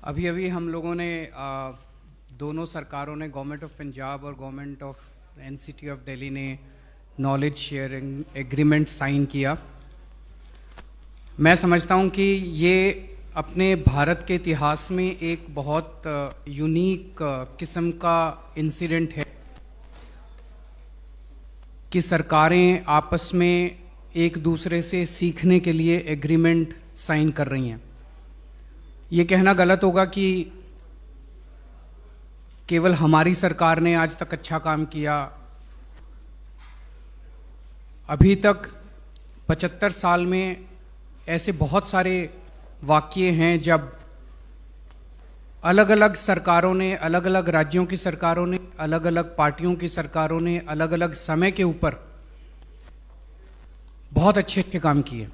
अभी अभी हम लोगों ने दोनों सरकारों ने, गवर्नमेंट ऑफ पंजाब और government of NCT of Delhi ने नॉलेज शेयरिंग एग्रीमेंट साइन किया। मैं समझता हूं कि ये अपने भारत के इतिहास में एक बहुत यूनिक किस्म का इंसिडेंट है कि सरकारें आपस में एक दूसरे से सीखने के लिए एग्रीमेंट साइन कर रही हैं। ये कहना गलत होगा कि केवल हमारी सरकार ने आज तक अच्छा काम किया। अभी तक 75 साल में ऐसे बहुत सारे वाक़ये हैं जब अलग अलग सरकारों ने, अलग अलग राज्यों की सरकारों ने, अलग अलग पार्टियों की सरकारों ने अलग अलग समय के ऊपर बहुत अच्छे अच्छे काम किए।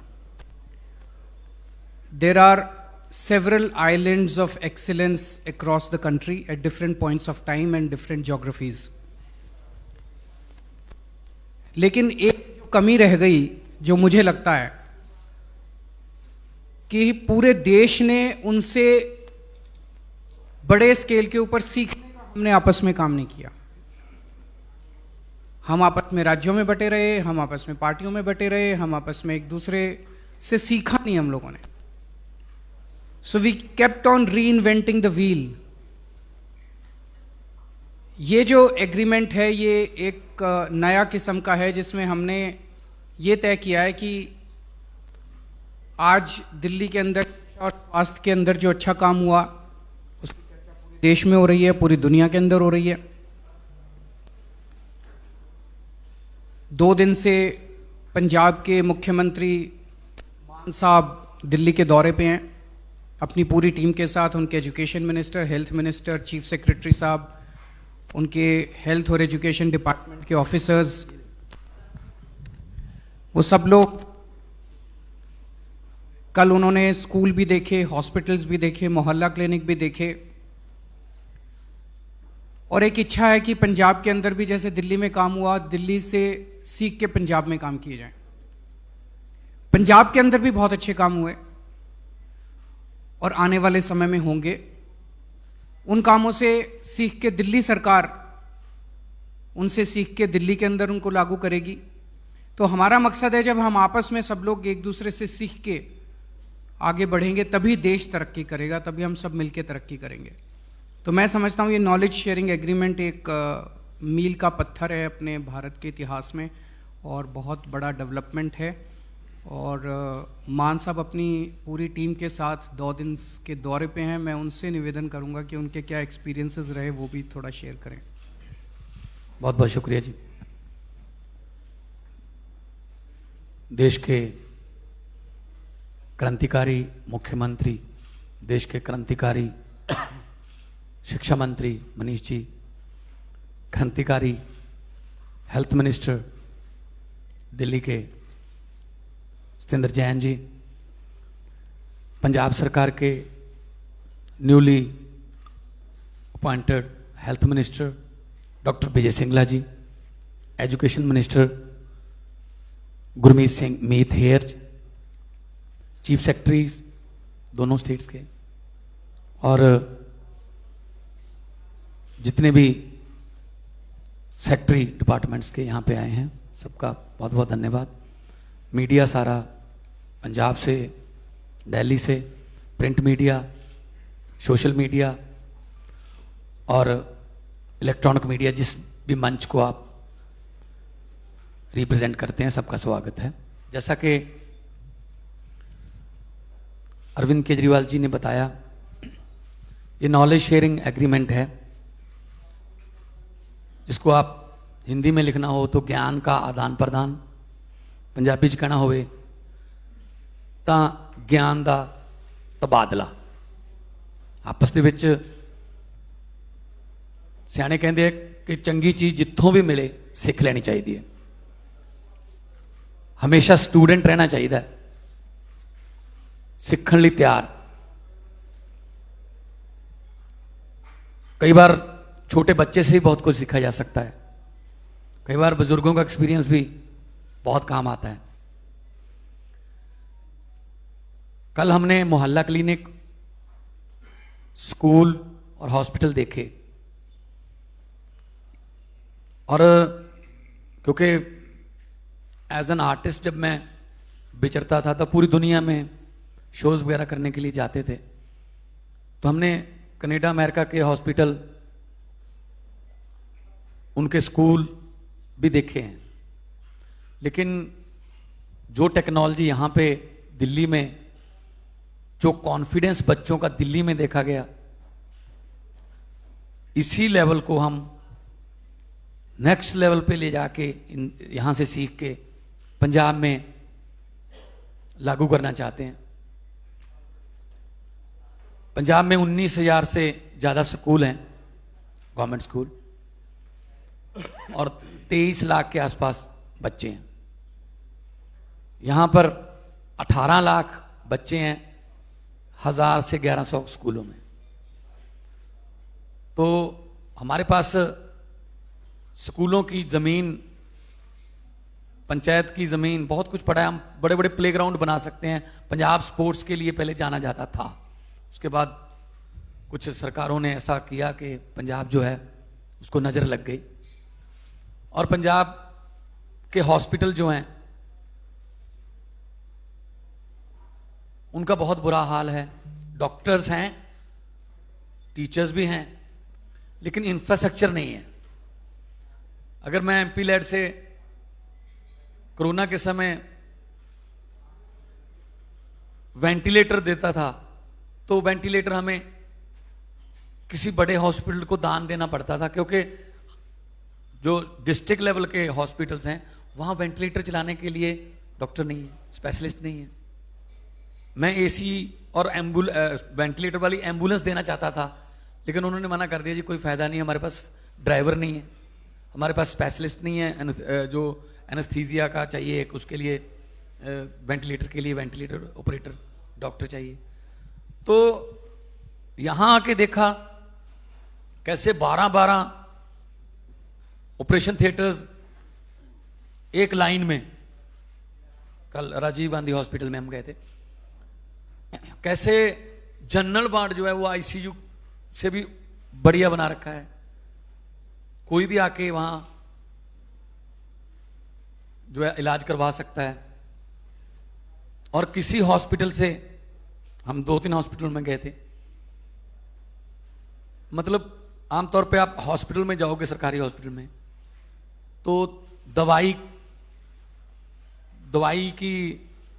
There are several islands of excellence across the country at different points of time and different geographies. लेकिन एक कमी रह गई जो मुझे लगता है कि पूरे देश ने उनसे बड़े स्केल के ऊपर सीखने का हमने आपस में काम नहीं किया। हम आपस में राज्यों में बटे रहे, हम आपस में पार्टियों में बटे रहे, हम आपस में एक दूसरे से सीखा नहीं हम लोगों ने। So we kept on reinventing the wheel. ये जो एग्रीमेंट है ये एक नया किस्म का है जिसमें हमने ये तय किया है कि आज दिल्ली के अंदर और स्वास्थ्य के अंदर जो अच्छा काम हुआ उसकी चर्चा पूरे देश में हो रही है, पूरी दुनिया के अंदर हो रही है। 2 दिन से पंजाब के मुख्यमंत्री मान साहब दिल्ली के दौरे पे हैं अपनी पूरी टीम के साथ। उनके education minister, health minister, chief secretary साहब, उनके हेल्थ और एजुकेशन डिपार्टमेंट के ऑफिसर्स, वो सब लोग कल उन्होंने स्कूल भी देखे, हॉस्पिटल्स भी देखे, मोहल्ला क्लिनिक भी देखे। और एक इच्छा है कि पंजाब के अंदर भी जैसे दिल्ली में काम हुआ, दिल्ली से सीख के पंजाब में काम किए जाएं। पंजाब के अंदर भी बहुत अच्छे काम हुए और आने वाले समय में होंगे। उन कामों से सीख के दिल्ली सरकार उनसे सीख के दिल्ली के अंदर उनको लागू करेगी। तो हमारा मकसद है जब हम आपस में सब लोग एक दूसरे से सीख के आगे बढ़ेंगे तभी देश तरक्की करेगा, तभी हम सब मिलकर तरक्की करेंगे। तो मैं समझता हूँ ये नॉलेज शेयरिंग एग्रीमेंट एक मील का पत्थर है अपने भारत के इतिहास में और बहुत बड़ा डेवलपमेंट है। और मान साहब अपनी पूरी टीम के साथ 2 दिन के दौरे पे हैं। मैं उनसे निवेदन करूंगा कि उनके क्या एक्सपीरियंसेस रहे वो भी थोड़ा शेयर करें। बहुत बहुत शुक्रिया जी। देश के क्रांतिकारी मुख्यमंत्री, देश के क्रांतिकारी शिक्षा मंत्री मनीष जी, क्रांतिकारी हेल्थ मिनिस्टर दिल्ली के सत्येंद्र जैन जी, पंजाब सरकार के newly appointed health minister doctor Vijay Singla ji, education minister Gurmeet Singh Meet Hayer, chief secretaries दोनों स्टेट्स के, और जितने भी सेक्रेटरी डिपार्टमेंट्स के यहाँ पे आए हैं सबका बहुत बहुत धन्यवाद। मीडिया सारा, पंजाब से, दिल्ली से, प्रिंट मीडिया, सोशल मीडिया और इलेक्ट्रॉनिक मीडिया, जिस भी मंच को आप रिप्रेजेंट करते हैं, सबका स्वागत है। जैसा कि अरविंद केजरीवाल जी ने बताया, ये नॉलेज शेयरिंग एग्रीमेंट है जिसको आप हिंदी में लिखना हो तो ज्ञान का आदान प्रदान, पंजाबी च कहना होवे तां ज्ञान दा तबादला। आपस दे विच सियाणे कहंदे आ कि चंगी चीज़ जित्थों भी मिले सीख लेनी चाहिए है। हमेशा स्टूडेंट रहना चाहिए, सीखण लई तैयार। कई बार छोटे बच्चे से ही बहुत कुछ सीखा जा सकता है, कई बार बुजुर्गों का एक्सपीरियंस भी बहुत काम आता है। कल हमने मोहल्ला क्लिनिक स्कूल और हॉस्पिटल देखे, और क्योंकि एज एन आर्टिस्ट जब मैं विचरता था तो पूरी दुनिया में शोज वगैरह करने के लिए जाते थे, तो हमने कनाडा अमेरिका के हॉस्पिटल, उनके स्कूल भी देखे हैं। लेकिन जो टेक्नोलॉजी यहाँ पे दिल्ली में, जो कॉन्फिडेंस बच्चों का दिल्ली में देखा गया, इसी लेवल को हम नेक्स्ट लेवल पे ले जाके यहां से सीख के पंजाब में लागू करना चाहते हैं। पंजाब में 19,000 से ज्यादा स्कूल हैं, गवर्नमेंट स्कूल, और 23 लाख के आसपास बच्चे हैं। यहां पर 18 लाख बच्चे हैं 1000 से 1100 स्कूलों में। तो हमारे पास स्कूलों की जमीन, पंचायत की जमीन, बहुत कुछ पड़ा है। हम बड़े बड़े प्लेग्राउंड बना सकते हैं। पंजाब स्पोर्ट्स के लिए पहले जाना जाता था, उसके बाद कुछ सरकारों ने ऐसा किया कि पंजाब जो है उसको नजर लग गई, और पंजाब के हॉस्पिटल जो हैं उनका बहुत बुरा हाल है। डॉक्टर्स हैं, टीचर्स भी हैं, लेकिन इंफ्रास्ट्रक्चर नहीं है। अगर मैं एमपी लैड से कोरोना के समय वेंटिलेटर देता था, तो वेंटिलेटर हमें किसी बड़े हॉस्पिटल को दान देना पड़ता था, क्योंकि जो डिस्ट्रिक्ट लेवल के हॉस्पिटल्स हैं वहां वेंटिलेटर चलाने के लिए डॉक्टर नहीं है, स्पेशलिस्ट नहीं है। मैं एसी और वेंटिलेटर वाली एम्बुलेंस देना चाहता था, लेकिन उन्होंने मना कर दिया, जी कोई फायदा नहीं है, हमारे पास ड्राइवर नहीं है, हमारे पास स्पेशलिस्ट नहीं है, जो एनेस्थीसिया का चाहिए एक, उसके लिए वेंटिलेटर के लिए वेंटिलेटर ऑपरेटर डॉक्टर चाहिए। तो यहां आके देखा कैसे 12-12 ऑपरेशन थिएटर्स एक लाइन में। कल राजीव गांधी हॉस्पिटल में हम गए थे, कैसे जनरल वार्ड जो है वो आईसीयू से भी बढ़िया बना रखा है। कोई भी आके वहां जो है इलाज करवा सकता है। और किसी हॉस्पिटल से, हम 2-3 हॉस्पिटल में गए थे, मतलब आमतौर पे आप हॉस्पिटल में जाओगे, सरकारी हॉस्पिटल में, तो दवाई की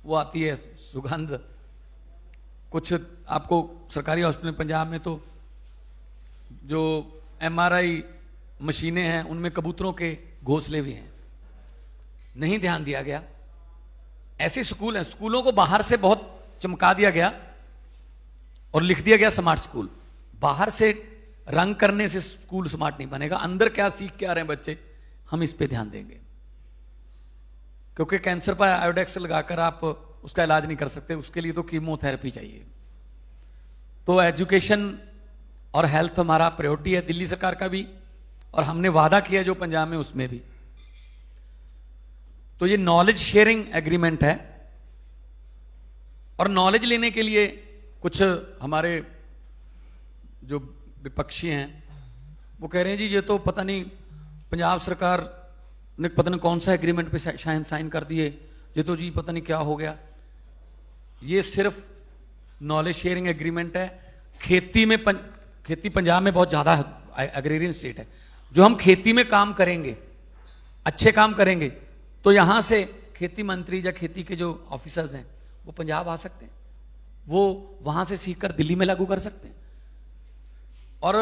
वो आती है सुगंध। कुछ आपको सरकारी हॉस्पिटल पंजाब में तो जो एमआरआई मशीनें हैं उनमें कबूतरों के घोंसले भी हैं, नहीं ध्यान दिया गया। ऐसे स्कूल हैं, स्कूलों को बाहर से बहुत चमका दिया गया और लिख दिया गया स्मार्ट स्कूल। बाहर से रंग करने से स्कूल स्मार्ट नहीं बनेगा, अंदर क्या सीख के आ रहे हैं बच्चे, हम इस पे ध्यान देंगे। क्योंकि कैंसर पर आयोडेक्स लगाकर आप उसका इलाज नहीं कर सकते, उसके लिए तो कीमोथेरेपी चाहिए। तो एजुकेशन और हेल्थ हमारा प्रायोरिटी है, दिल्ली सरकार का भी, और हमने वादा किया जो पंजाब में उसमें भी। तो ये नॉलेज शेयरिंग एग्रीमेंट है, और नॉलेज लेने के लिए कुछ हमारे जो विपक्षी हैं वो कह रहे हैं, जी ये तो पता नहीं पंजाब सरकार ने पता नहीं कौन सा एग्रीमेंट पे शायद साइन कर दिए, ये तो जी पता नहीं क्या हो गया। ये सिर्फ नॉलेज शेयरिंग एग्रीमेंट है। खेती पंजाब में बहुत ज्यादा एग्रेरियन स्टेट है। जो हम खेती में काम करेंगे, अच्छे काम करेंगे, तो यहां से खेती मंत्री या खेती के जो ऑफिसर्स हैं वो पंजाब आ सकते हैं, वो वहां से सीखकर दिल्ली में लागू कर सकते हैं। और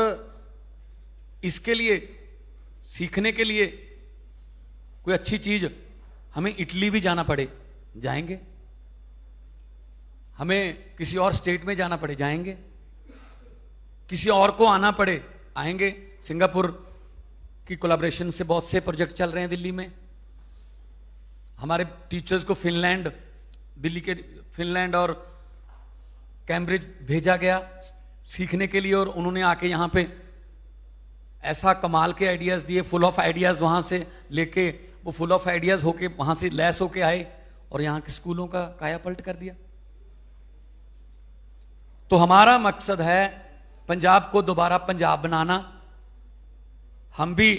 इसके लिए, सीखने के लिए कोई अच्छी चीज, हमें इटली भी जाना पड़े जाएंगे, हमें किसी और स्टेट में जाना पड़े जाएंगे, किसी और को आना पड़े आएंगे। सिंगापुर की कोलैबोरेशन से बहुत से प्रोजेक्ट चल रहे हैं दिल्ली में। हमारे टीचर्स को फिनलैंड, दिल्ली के फिनलैंड और कैम्ब्रिज भेजा गया सीखने के लिए, और उन्होंने आके यहाँ पे ऐसा कमाल के आइडियाज दिए, फुल ऑफ आइडियाज वहां से लेके, वो फुल ऑफ आइडियाज होके वहां से लैस होके आए और यहाँ के स्कूलों का कायापलट कर दिया। तो हमारा मकसद है पंजाब को दोबारा पंजाब बनाना। हम भी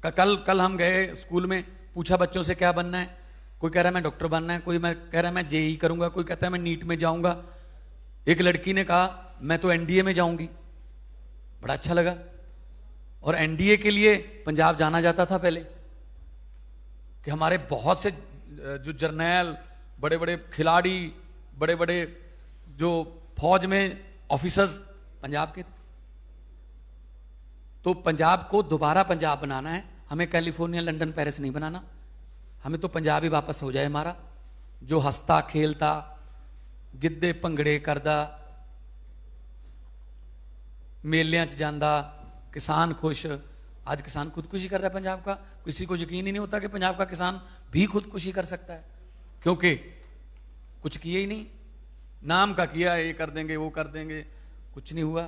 कल हम गए स्कूल में, पूछा बच्चों से क्या बनना है, कोई कह रहा है मैं डॉक्टर बनना है, कोई मैं कह रहा है मैं जेई करूंगा, कोई कहता है मैं नीट में जाऊंगा। एक लड़की ने कहा मैं तो एनडीए में जाऊंगी। बड़ा अच्छा लगा। और एनडीए के लिए पंजाब जाना जाता था पहले, कि हमारे बहुत से जो जर्नैल, बड़े बड़े खिलाड़ी, बड़े बड़े जो फौज में ऑफिसर्स पंजाब के थे। तो पंजाब को दोबारा पंजाब बनाना है। हमें कैलिफोर्निया, लंदन, पेरिस नहीं बनाना। हमें तो पंजाब ही वापस हो जाए हमारा, जो हंसता खेलता, गिद्धे भंगड़े करदा, मेलियां च जांदा, किसान खुश। आज किसान खुदकुशी कर रहा है पंजाब का। किसी को यकीन ही नहीं होता कि पंजाब का किसान भी खुदकुशी कर सकता है, क्योंकि कुछ किए ही नहीं। नाम का किया, ये कर देंगे वो कर देंगे, कुछ नहीं हुआ,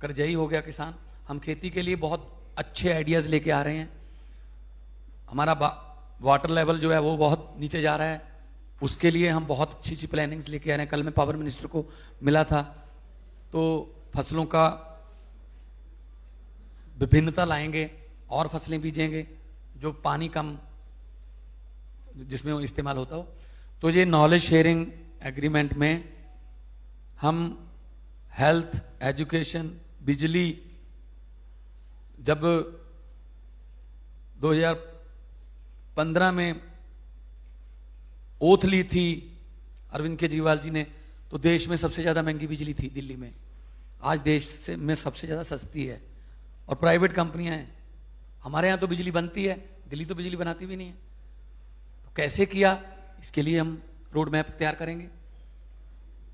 करजई हो गया किसान। हम खेती के लिए बहुत अच्छे आइडियाज लेके आ रहे हैं। हमारा वाटर लेवल जो है वो बहुत नीचे जा रहा है, उसके लिए हम बहुत अच्छी अच्छी प्लानिंग्स लेके आ रहे हैं। कल मैं पावर मिनिस्टर को मिला था, तो फसलों का विभिन्नता लाएंगे और फसलें बीजेंगे जो पानी कम जिसमें वो इस्तेमाल होता हो। तो ये नॉलेज शेयरिंग एग्रीमेंट में हम हेल्थ, एजुकेशन, बिजली, जब 2015 में ओथ ली थी अरविंद केजरीवाल जी ने, तो देश में सबसे ज्यादा महंगी बिजली थी दिल्ली में। आज देश से में सबसे ज्यादा सस्ती है, और प्राइवेट कंपनियां हैं। हमारे यहां तो बिजली बनती है, दिल्ली तो बिजली बनाती भी नहीं है। तो कैसे किया, इसके लिए हम रोड मैप तैयार करेंगे।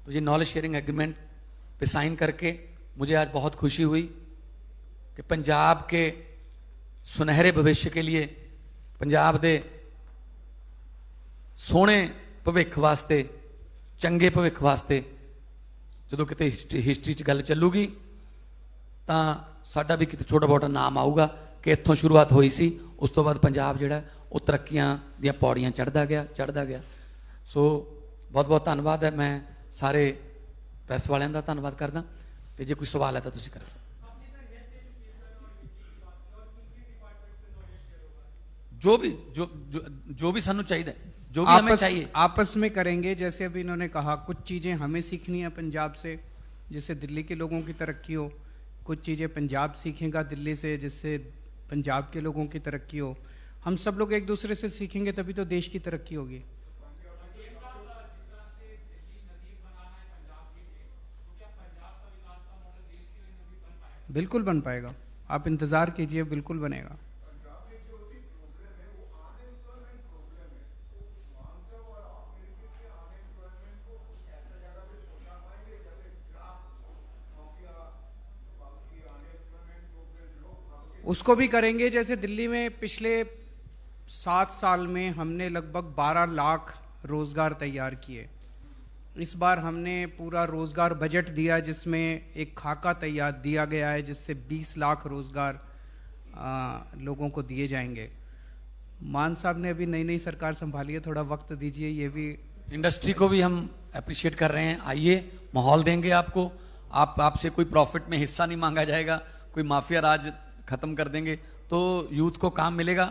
तो ये नॉलेज शेयरिंग एग्रीमेंट पे साइन करके मुझे आज बहुत खुशी हुई कि पंजाब के सुनहरे भविष्य के लिए, पंजाब दे सोहने भविख वास्ते, चंगे भविख वास्ते जो किते हिस्टरी च गल चलूगी तां साडा भी किते छोटा मोटा नाम आऊगा कि इत्थों शुरुआत हुई सी, उस तो बाद पंजाब जिहड़ा वो तरक्कियां दियां पौड़ियां चढ़दा गया। सो बहुत बहुत धन्नवाद है। मैं सारे प्रेस वालियां दा धन्नवाद करदा, ते जे कोई सवाल है तो तुसीं कर सकदे। जो भी सानू चाहिए, जो भी हमें चाहिए आपस में करेंगे। जैसे अभी इन्होंने कहा कुछ चीजें हमें सीखनी है पंजाब से, जिससे दिल्ली के लोगों की तरक्की हो। कुछ चीजें पंजाब सीखेगा दिल्ली से, जिससे पंजाब के लोगों की तरक्की हो। हम सब लोग एक दूसरे से सीखेंगे तभी तो देश की तरक्की होगी। बिल्कुल बन पाएगा, आप इंतजार कीजिए, बिल्कुल बनेगा। उसको भी करेंगे। जैसे दिल्ली में पिछले 7 साल में हमने लगभग 12 लाख रोजगार तैयार किए। इस बार हमने पूरा रोजगार बजट दिया, जिसमें एक खाका तैयार दिया गया है, जिससे 20 लाख रोजगार लोगों को दिए जाएंगे। मान साहब ने अभी नई नई सरकार संभाली है, थोड़ा वक्त दीजिए। ये भी इंडस्ट्री को भी हम अप्रिशिएट कर रहे हैं। आइए, माहौल देंगे आपको। आपसे कोई प्रॉफिट में हिस्सा नहीं मांगा जाएगा, कोई माफिया राज खत्म कर देंगे, तो यूथ को काम मिलेगा।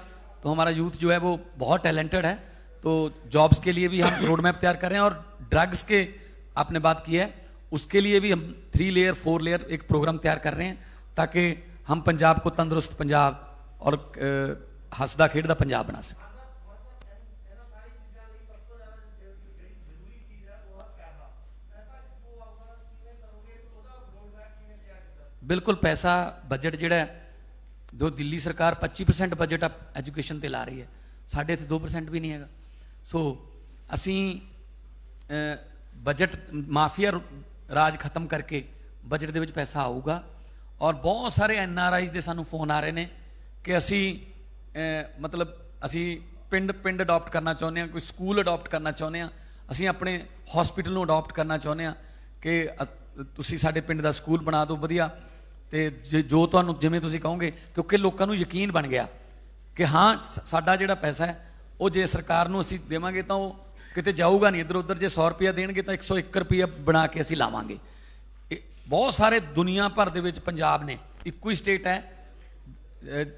तो हमारा यूथ जो है वो बहुत टैलेंटेड है, तो जॉब्स के लिए भी हम रोड मैप तैयार कर रहे हैं। और ड्रग्स के आपने बात की है, उसके लिए भी हम 3 लेयर 4 लेयर एक प्रोग्राम तैयार कर रहे हैं, ताकि हम पंजाब को तंदुरुस्त पंजाब और हंसदा खेडदा पंजाब बना सकें। बिल्कुल, पैसा बजट जिहड़ा जो दिल्ली सरकार 25% बजट एजुकेशन ते ला रही है, साढ़े इत्थे 2% भी नहीं है। सो असी बजट माफिया राज खत्म करके बजट दे विच पैसा आऊगा। और बहुत सारे NRIs दे सानू फोन आ रहे हैं कि असी मतलब असी पिंड अडॉप्ट करना चाहुंदे हां, कोई स्कूल अडॉप्ट करना चाहुंदे हां, असी अपने हॉस्पिटल नूं अडॉप्ट करना चाहुंदे हां कि तुसीं साडे पिंड दा स्कूल बना दो वधिया। ते जो तुहानूं जिवें तुसीं कहोगे, क्योंकि लोकां नूं यकीन बन गया कि हाँ साडा जिहड़ा पैसा है वो जे सरकार नूं असीं देवांगे तां वो किते जाऊगा नहीं इधर उधर। जे 100 रुपया देणगे तां 101 रुपया बना के असीं लावांगे। ਬਹੁਤ ਸਾਰੇ ਦੁਨੀਆ ਭਰ ਦੇ ਵਿੱਚ ਪੰਜਾਬ ਨੇ ਇੱਕੋ ਹੀ ਸਟੇਟ ਹੈ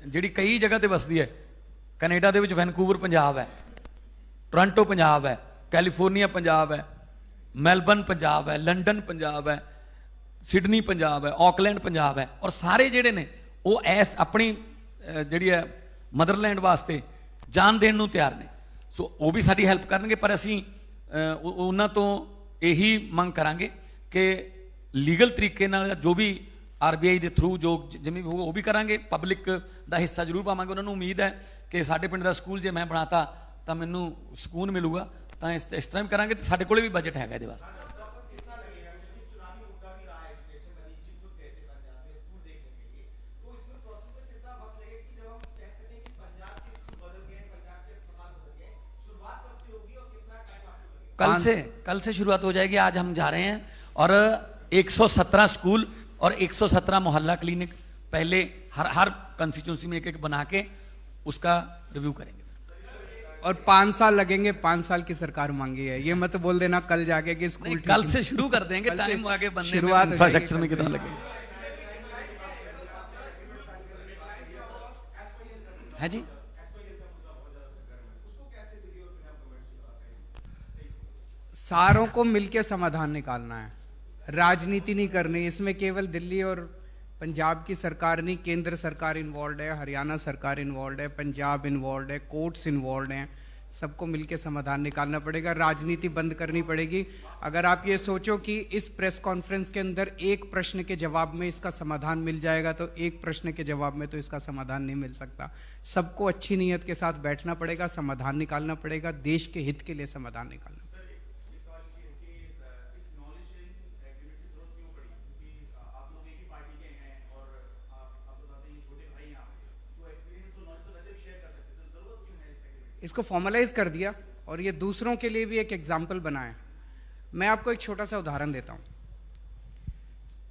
ਜਿਹੜੀ ਕਈ ਜਗ੍ਹਾ ਤੇ ਵਸਦੀ ਹੈ। ਕੈਨੇਡਾ ਦੇ ਵਿੱਚ ਵੈਨਕੂਵਰ ਪੰਜਾਬ ਹੈ, ਟੋਰਾਂਟੋ ਪੰਜਾਬ ਹੈ, ਕੈਲੀਫੋਰਨੀਆ ਪੰਜਾਬ ਹੈ, ਮੈਲਬਰਨ ਪੰਜਾਬ ਹੈ, ਲੰਡਨ ਪੰਜਾਬ ਹੈ, ਸਿਡਨੀ ਪੰਜਾਬ ਹੈ, ਆਕਲੈਂਡ ਪੰਜਾਬ ਹੈ। ਔਰ ਸਾਰੇ ਜਿਹੜੇ ਨੇ ਉਹ ਐਸ ਆਪਣੀ ਜਿਹੜੀ ਹੈ ਮਦਰਲੈਂਡ ਵਾਸਤੇ ਜਾਨ ਦੇਣ ਨੂੰ ਤਿਆਰ ਨੇ। ਸੋ ਉਹ ਵੀ ਸਾਡੀ ਹੈਲਪ ਕਰਨਗੇ, ਪਰ ਅਸੀਂ ਉਹਨਾਂ ਤੋਂ ਇਹੀ ਮੰਗ ਕਰਾਂਗੇ ਕਿ ਲੀਗਲ ਤਰੀਕੇ ਨਾਲ ਜੋ ਵੀ ਆਰਬੀਆਈ ਦੇ ਥਰੂ ਜੋ ਜਿਵੇਂ ਵੀ ਹੋਊਗਾ ਉਹ ਵੀ ਕਰਾਂਗੇ। ਪਬਲਿਕ ਦਾ ਹਿੱਸਾ ਜ਼ਰੂਰ ਪਾਵਾਂਗੇ। ਉਹਨਾਂ ਨੂੰ ਉਮੀਦ ਹੈ ਕਿ ਸਾਡੇ ਪਿੰਡ ਦਾ ਸਕੂਲ ਜੇ ਮੈਂ ਬਣਾਤਾ ਤਾਂ ਮੈਨੂੰ ਸਕੂਨ ਮਿਲੂਗਾ, ਤਾਂ ਇਸ ਤਰ੍ਹਾਂ ਵੀ ਕਰਾਂਗੇ। ਤੇ ਸਾਡੇ ਕੋਲੇ ਵੀ ਬਜਟ ਹੈਗਾ ਇਹਦੇ ਵਾਸਤੇ। कल से शुरुआत हो जाएगी। आज हम जा रहे हैं और 117 स्कूल और 117 मोहल्ला क्लिनिक पहले हर कंस्टिट्यूंसी में एक एक बना के उसका रिव्यू करेंगे। और 5 साल लगेंगे, 5 साल की सरकार मांगी है। ये मत बोल देना कल जाके कि स्कूल कल से शुरू कर देंगे। टाइम आगे बनने में शुरुआत इंफ्रास्ट्रक्चर में कितना लगेगा है जी। सारों को मिलकर समाधान निकालना है, राजनीति नहीं करनी। इसमें केवल दिल्ली और पंजाब की सरकार नहीं, केंद्र सरकार इन्वॉल्व है, हरियाणा सरकार इन्वॉल्व है, पंजाब इन्वॉल्व है, कोर्ट्स इन्वॉल्व हैं। सबको मिलकर समाधान निकालना पड़ेगा, राजनीति बंद करनी पड़ेगी। अगर आप ये सोचो कि इस प्रेस कॉन्फ्रेंस के अंदर एक प्रश्न के जवाब में इसका समाधान मिल जाएगा, तो एक प्रश्न के जवाब में तो इसका समाधान नहीं मिल सकता। सबको अच्छी नीयत के साथ बैठना पड़ेगा, समाधान निकालना पड़ेगा, देश के हित के लिए समाधान निकालना। इसको फॉर्मलाइज कर दिया और ये दूसरों के लिए भी एक एग्जाम्पल बना है। मैं आपको एक छोटा सा उदाहरण देता हूं।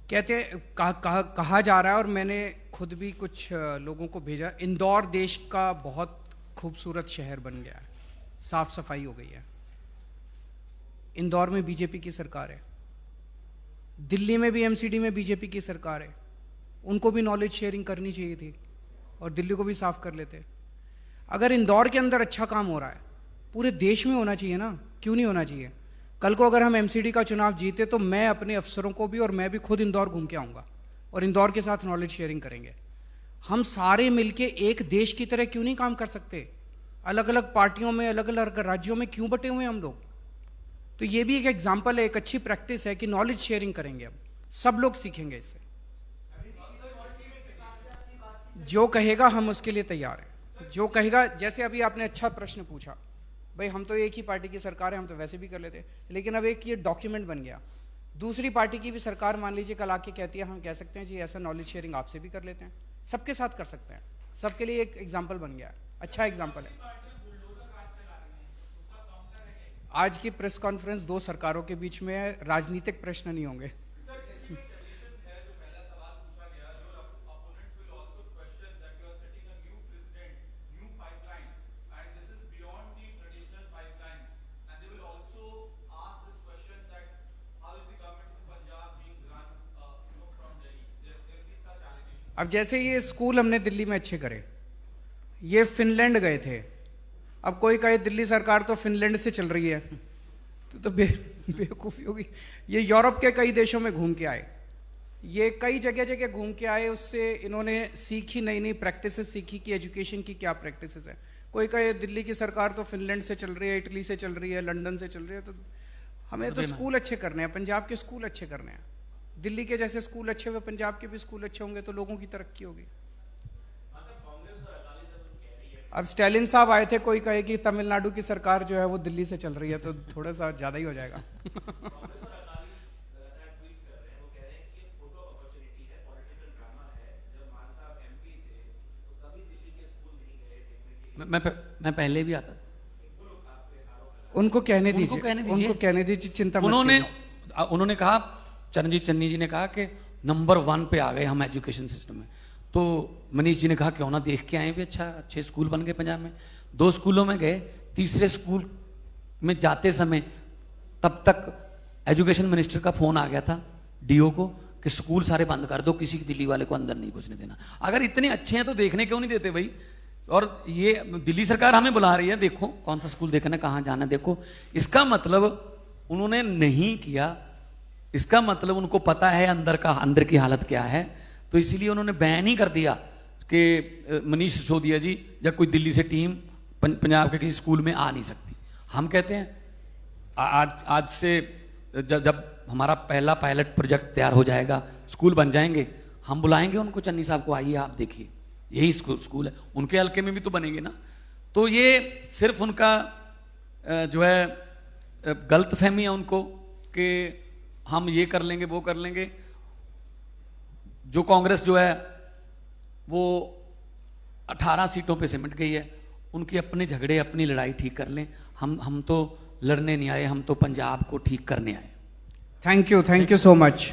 कहते कहा जा रहा है और मैंने खुद भी कुछ लोगों को भेजा, इंदौर देश का बहुत खूबसूरत शहर बन गया है, साफ सफाई हो गई है। इंदौर में बीजेपी की सरकार है, दिल्ली में भी एमसीडी में बीजेपी की सरकार है। उनको भी नॉलेज शेयरिंग करनी चाहिए थी और दिल्ली को भी साफ कर लेते। अगर इंदौर के अंदर अच्छा काम हो रहा है, पूरे देश में होना चाहिए ना, क्यों नहीं होना चाहिए? कल को अगर हम एमसीडी का चुनाव जीते तो मैं अपने अफसरों को भी और मैं भी खुद इंदौर घूम के आऊंगा और इंदौर के साथ नॉलेज शेयरिंग करेंगे। हम सारे मिलके एक देश की तरह क्यों नहीं काम कर सकते? अलग अलग पार्टियों में, अलग अलग राज्यों में क्यों बटे हुए हम लोग? तो ये भी एक एग्जाम्पल है, एक अच्छी प्रैक्टिस है कि नॉलेज शेयरिंग करेंगे। अब सब लोग सीखेंगे इससे। जो कहेगा हम उसके लिए तैयार हैं। जो कहेगा, जैसे अभी आपने अच्छा प्रश्न पूछा, भाई हम तो एक ही पार्टी की सरकार है, हम तो वैसे भी कर लेते, लेकिन अब एक ये डॉक्यूमेंट बन गया। दूसरी पार्टी की भी सरकार मान लीजिए कल आके कहती है, हम कह सकते हैं जी ऐसा नॉलेज शेयरिंग आपसे भी कर लेते हैं, सबके साथ कर सकते हैं। सबके लिए एक एग्जाम्पल बन गया, अच्छा एग्जाम्पल है। आज की प्रेस कॉन्फ्रेंस 2 सरकारों के बीच में है, राजनीतिक प्रश्न नहीं होंगे। अब जैसे ये स्कूल हमने दिल्ली में अच्छे करे, ये फिनलैंड गए थे। अब कोई कहे दिल्ली सरकार तो फिनलैंड से चल रही है, तो बेवकूफ़ी होगी। ये यूरोप के कई देशों में घूम के आए, ये कई जगह जगह घूम के आए, उससे इन्होंने सीखी, नई नई प्रैक्टिसेस सीखी कि एजुकेशन की क्या प्रैक्टिसेस है। कोई कहे दिल्ली की सरकार तो फिनलैंड से चल रही है, इटली से चल रही है, लंदन से चल रही है। तो हमें तो स्कूल अच्छे करने हैं, पंजाब के स्कूल अच्छे करने हैं। दिल्ली के जैसे स्कूल अच्छे हुए, पंजाब के भी स्कूल अच्छे होंगे तो लोगों की तरक्की होगी। अब स्टालिन साहब आए थे, कोई कहे कि तमिलनाडु की सरकार जो है वो दिल्ली से चल रही है, तो थोड़ा सा ज्यादा ही हो जाएगा। मैं पहले भी आता, उनको कहने दीजिए, उनको कहने दीजिए, चिंता मत कीजिए। उन्होंने कहा, चरणजीत चन्नी जी ने कहा कि नंबर 1 पे आ गए हम एजुकेशन सिस्टम में। तो मनीष जी ने कहा क्यों ना देख के आए भी, अच्छे स्कूल बन गए पंजाब में। 2 स्कूलों में गए, तीसरे स्कूल में जाते समय तब तक एजुकेशन मिनिस्टर का फोन आ गया था डीओ को कि स्कूल सारे बंद कर दो, किसी दिल्ली वाले को अंदर नहीं घुसने देना। अगर इतने अच्छे हैं तो देखने क्यों नहीं देते भाई? और ये दिल्ली सरकार हमें बुला रही है, देखो कौन सा स्कूल देखना, कहाँ जाना देखो। इसका मतलब उन्होंने नहीं किया, इसका मतलब उनको पता है अंदर की हालत क्या है, तो इसीलिए उन्होंने बैन ही कर दिया कि मनीष सिसोदिया जी या कोई दिल्ली से टीम पंजाब के किसी स्कूल में आ नहीं सकती। हम कहते हैं आज से जब हमारा पहला पायलट प्रोजेक्ट तैयार हो जाएगा, स्कूल बन जाएंगे, हम बुलाएंगे उनको, चन्नी साहब को, आइए आप देखिए यही स्कूल है। उनके हल्के में भी तो बनेंगे ना। तो ये सिर्फ उनका जो है गलत फहमी है उनको कि हम ये कर लेंगे वो कर लेंगे। जो कांग्रेस जो है वो 18 सीटों पे सिमट गई है, उनके अपने झगड़े अपनी लड़ाई ठीक कर लें। हम तो लड़ने नहीं आए, हम तो पंजाब को ठीक करने आए। Thank you so much.